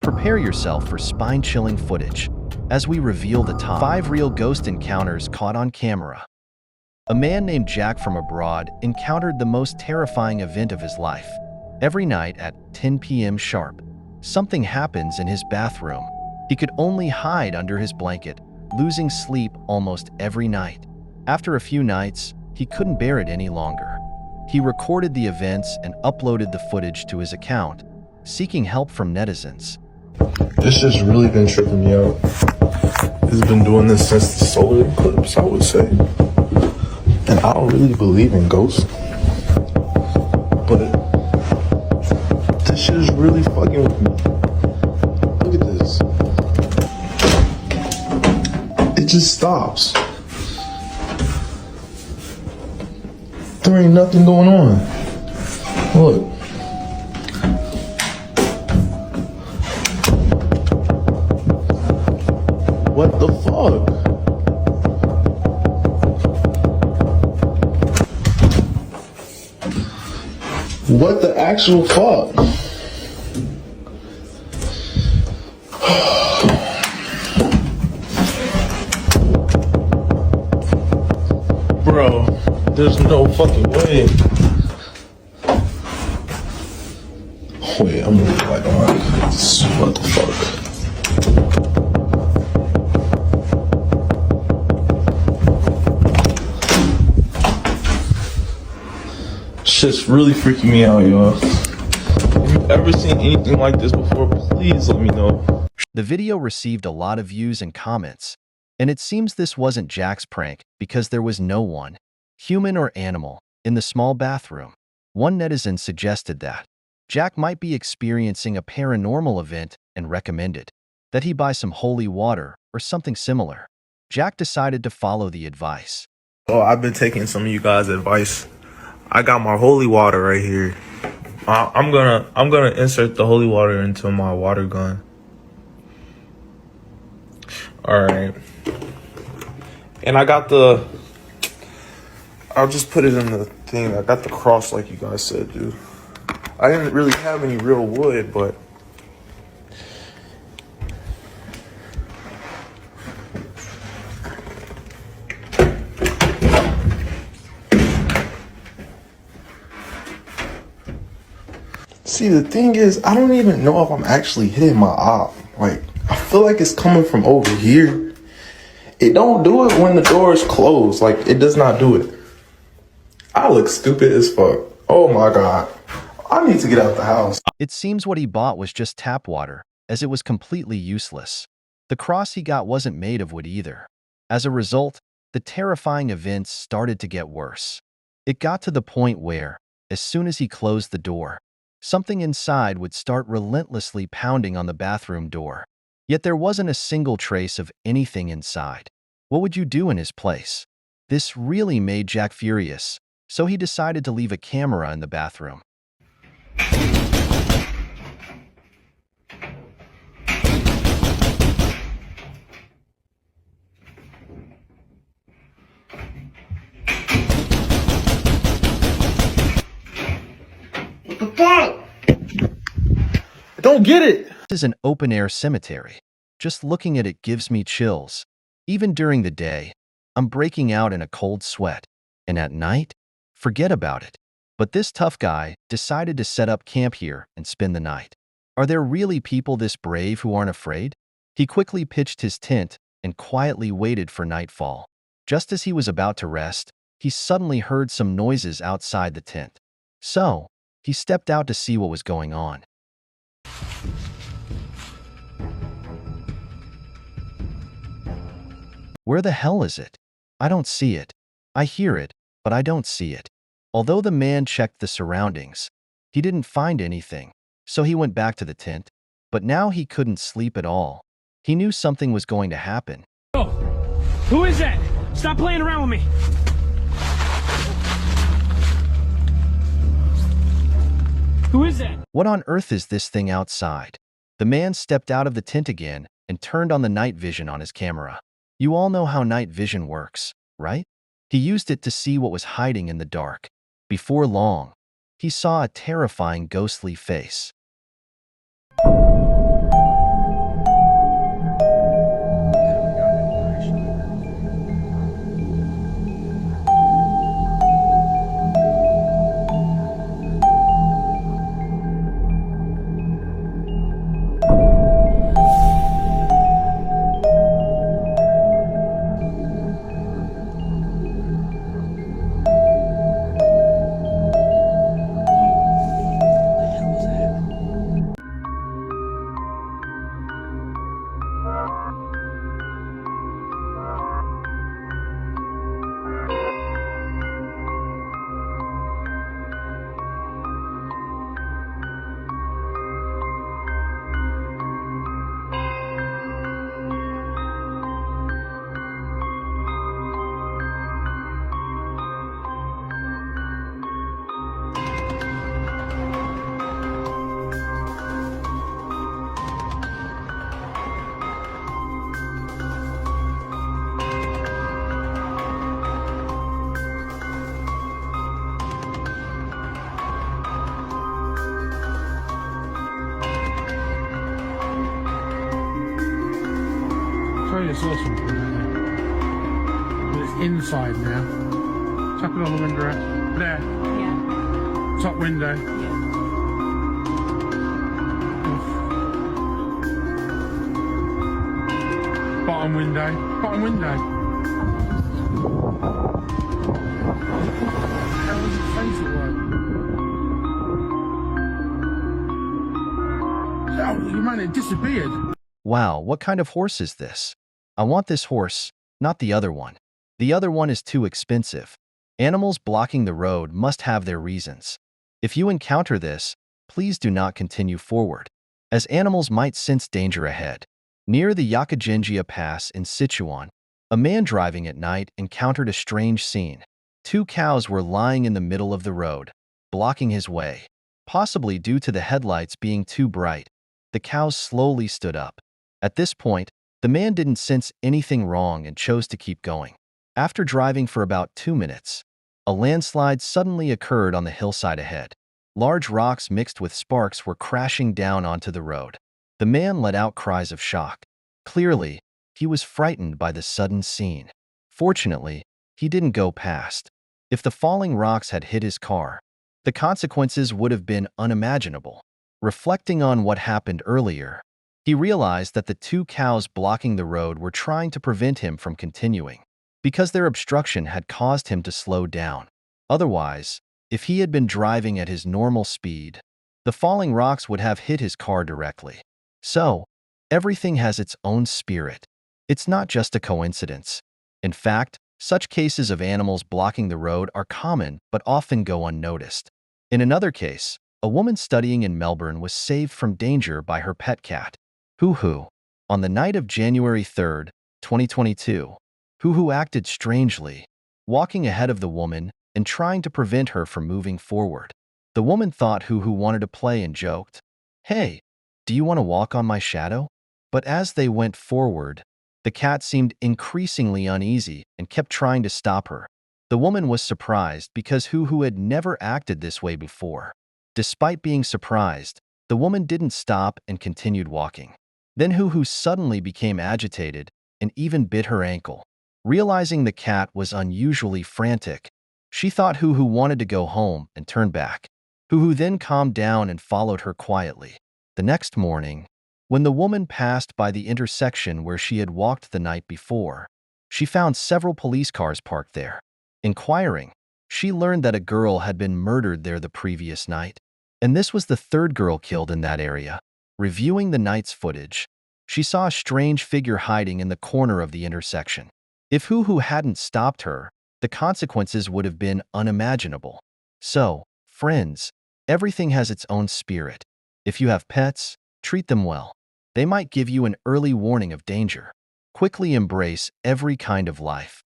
Prepare yourself for spine-chilling footage as we reveal the top 5 real ghost encounters caught on camera. A man named Jack from abroad encountered the most terrifying event of his life. Every night at 10 p.m. sharp, something happens in his bathroom. He could only hide under his blanket, losing sleep almost every night. After a few nights, he couldn't bear it any longer. He recorded the events and uploaded the footage to his account, seeking help from netizens. This just really been tripping me out. It's been doing this since the solar eclipse, I would say. And I don't really believe in ghosts. But this shit is really fucking with me. Look at this. It just stops. There ain't nothing going on. Look. What the fuck? What the actual fuck? Bro, there's no fucking way. Wait, I'm gonna like, what the fuck? Shit's really freaking me out, y'all. If you've ever seen anything like this before, please let me know. The video received a lot of views and comments, and it seems this wasn't Jack's prank because there was no one, human or animal, in the small bathroom. One netizen suggested that Jack might be experiencing a paranormal event and recommended that he buy some holy water or something similar. Jack decided to follow the advice. Oh, I've been taking some of you guys' advice. I got my holy water right here. I'm gonna insert the holy water into my water gun. All right, and I'll just put it in the thing. I got the cross like you guys said, dude. I didn't really have any real wood, but see, the thing is, I don't even know if I'm actually hitting my op. Like, I feel like it's coming from over here. It don't do it when the door is closed. Like, it does not do it. I look stupid as fuck. Oh my God. I need to get out the house. It seems what he bought was just tap water, as it was completely useless. The cross he got wasn't made of wood either. As a result, the terrifying events started to get worse. It got to the point where, as soon as he closed the door, something inside would start relentlessly pounding on the bathroom door. Yet there wasn't a single trace of anything inside. What would you do in his place? This really made Jack furious, so he decided to leave a camera in the bathroom. What the fuck? I don't get it. This is an open-air cemetery. Just looking at it gives me chills. Even during the day, I'm breaking out in a cold sweat. And at night, forget about it. But this tough guy decided to set up camp here and spend the night. Are there really people this brave who aren't afraid? He quickly pitched his tent and quietly waited for nightfall. Just as he was about to rest, he suddenly heard some noises outside the tent. So, he stepped out to see what was going on. Where the hell is it? I don't see it. I hear it, but I don't see it. Although the man checked the surroundings, he didn't find anything, so he went back to the tent. But now he couldn't sleep at all. He knew something was going to happen. Oh, who is that? Stop playing around with me. Who is that? What on earth is this thing outside? The man stepped out of the tent again and turned on the night vision on his camera. You all know how night vision works, right? He used it to see what was hiding in the dark. Before long, he saw a terrifying ghostly face. swear I saw something earlier. But it's inside now. Tap it on the window. There. Yeah. Top window. Yeah. Bottom window. Bottom window. How does it face it like? Oh, man, it disappeared. Wow, what kind of horse is this? I want this horse, not the other one. The other one is too expensive. Animals blocking the road must have their reasons. If you encounter this, please do not continue forward, as animals might sense danger ahead. Near the Yakajinjia Pass in Sichuan, a man driving at night encountered a strange scene. 2 cows were lying in the middle of the road, blocking his way. Possibly due to the headlights being too bright, the cows slowly stood up. At this point, the man didn't sense anything wrong and chose to keep going. After driving for about 2 minutes, a landslide suddenly occurred on the hillside ahead. Large rocks mixed with sparks were crashing down onto the road. The man let out cries of shock. Clearly, he was frightened by the sudden scene. Fortunately, he didn't go past. If the falling rocks had hit his car, the consequences would have been unimaginable. Reflecting on what happened earlier, he realized that the 2 cows blocking the road were trying to prevent him from continuing, because their obstruction had caused him to slow down. Otherwise, if he had been driving at his normal speed, the falling rocks would have hit his car directly. So, everything has its own spirit. It's not just a coincidence. In fact, such cases of animals blocking the road are common but often go unnoticed. In another case, a woman studying in Melbourne was saved from danger by her pet cat, Hoo-Hoo. On the night of January 3, 2022, Hoo-Hoo acted strangely, walking ahead of the woman and trying to prevent her from moving forward. The woman thought Hoo-Hoo wanted to play and joked, "Hey, do you want to walk on my shadow?" But as they went forward, the cat seemed increasingly uneasy and kept trying to stop her. The woman was surprised because Hoo-Hoo had never acted this way before. Despite being surprised, the woman didn't stop and continued walking. Then Hoo-Hoo suddenly became agitated and even bit her ankle. Realizing the cat was unusually frantic, she thought Hoo-Hoo wanted to go home and turned back. Hoo-Hoo then calmed down and followed her quietly. The next morning, when the woman passed by the intersection where she had walked the night before, she found several police cars parked there. Inquiring, she learned that a girl had been murdered there the previous night, and this was the 3rd girl killed in that area. Reviewing the night's footage, she saw a strange figure hiding in the corner of the intersection. If Hoo-Hoo hadn't stopped her, the consequences would have been unimaginable. So, friends, everything has its own spirit. If you have pets, treat them well. They might give you an early warning of danger. Quickly embrace every kind of life.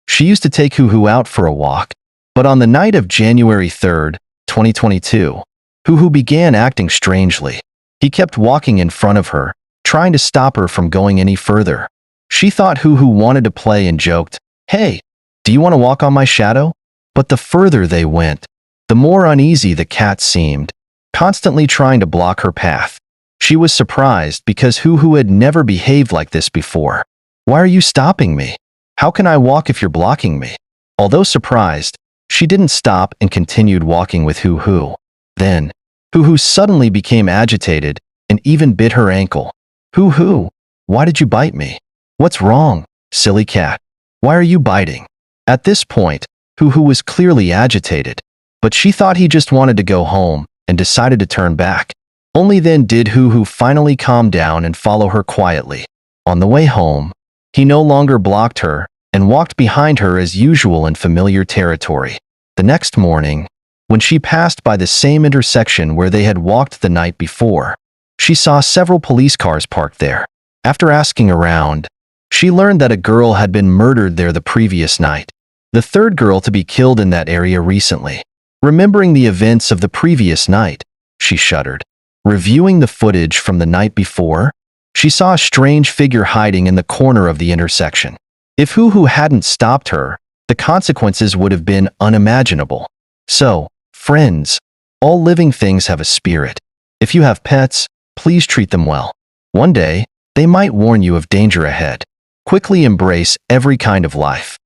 She used to take Hoo-Hoo out for a walk, but on the night of January 3, 2022, Hoo-Hoo began acting strangely. He kept walking in front of her, trying to stop her from going any further. She thought Hoo-Hoo wanted to play and joked, "Hey, do you want to walk on my shadow?" But the further they went, the more uneasy the cat seemed, constantly trying to block her path. She was surprised because Hoo-Hoo had never behaved like this before. "Why are you stopping me? How can I walk if you're blocking me?" Although surprised, she didn't stop and continued walking with Hoo-Hoo. Then, Hoo-Hoo suddenly became agitated and even bit her ankle. "Hoo-Hoo, why did you bite me? What's wrong, silly cat? Why are you biting?" At this point, Hoo-Hoo was clearly agitated, but she thought he just wanted to go home and decided to turn back. Only then did Hoo-Hoo finally calm down and follow her quietly. On the way home, he no longer blocked her and walked behind her as usual in familiar territory. The next morning, when she passed by the same intersection where they had walked the night before, she saw several police cars parked there. After asking around, she learned that a girl had been murdered there the previous night, the 3rd girl to be killed in that area recently. Remembering the events of the previous night, she shuddered. Reviewing the footage from the night before, she saw a strange figure hiding in the corner of the intersection. If Hoo-Hoo hadn't stopped her, the consequences would have been unimaginable. So, friends, all living things have a spirit. If you have pets, please treat them well. One day, They might warn you of danger ahead. Quickly embrace every kind of life.